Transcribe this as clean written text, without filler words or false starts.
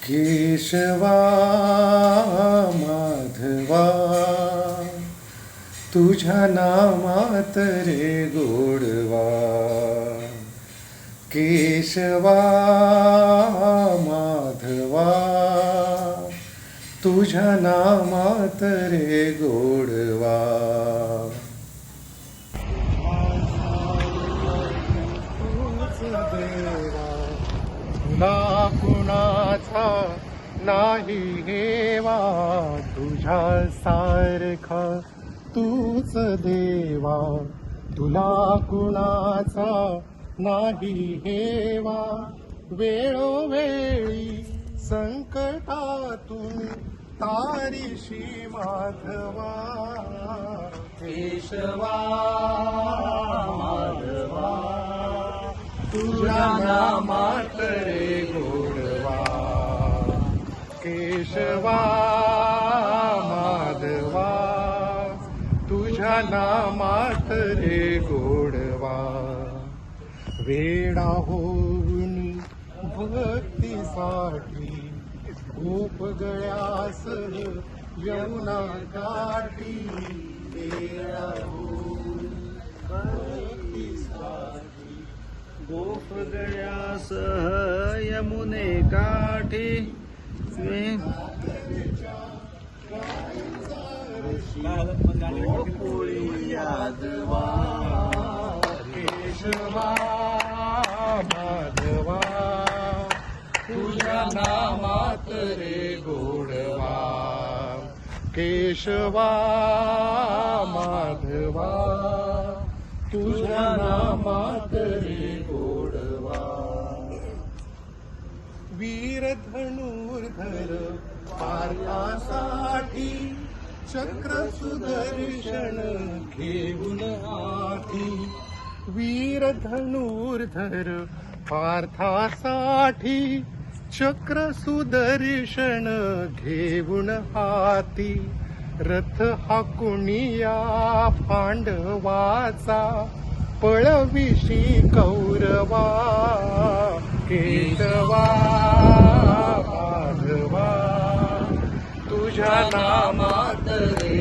केशवा माधवा तुझ्या नामात रे गोडवा. केशवा माधवा तुझ्या नामात रे गोडवा. तुला कुणाचा नाही हेवा, तुझ्या सारखा तूच देवा. तुला कुणाचा नाही हेवा, वेळोवेळी संकटातून तारीशी माधवा. केशवा माधवा तुझ्या नामात रे गोडवा. केशवा माधवा तुझ्या नामात रे गोडवा. वेडा होऊन भक्तीसाठी गोप गळ्यास यमुना काठी. वेडा होऊन भक्तीसाठी गोप गळ्यास यमुने काठी. गोकुळी यादवा. केशवा माधवा तुझ्या नामात रे गोडवा. केशवा माधवा तुझ्या नामात रे गोडवा. वीर धनुर्धर पार्थासाठी चक्र सुदर्शन घेऊन हाती. वीर धनुर्धर पार्थासाठी चक्र सुदर्शन घेऊन हाती. रथ हाकुनिया पांडवाचा पळविशी कौरवा. केशवा माधवा तुझ्या नामात रे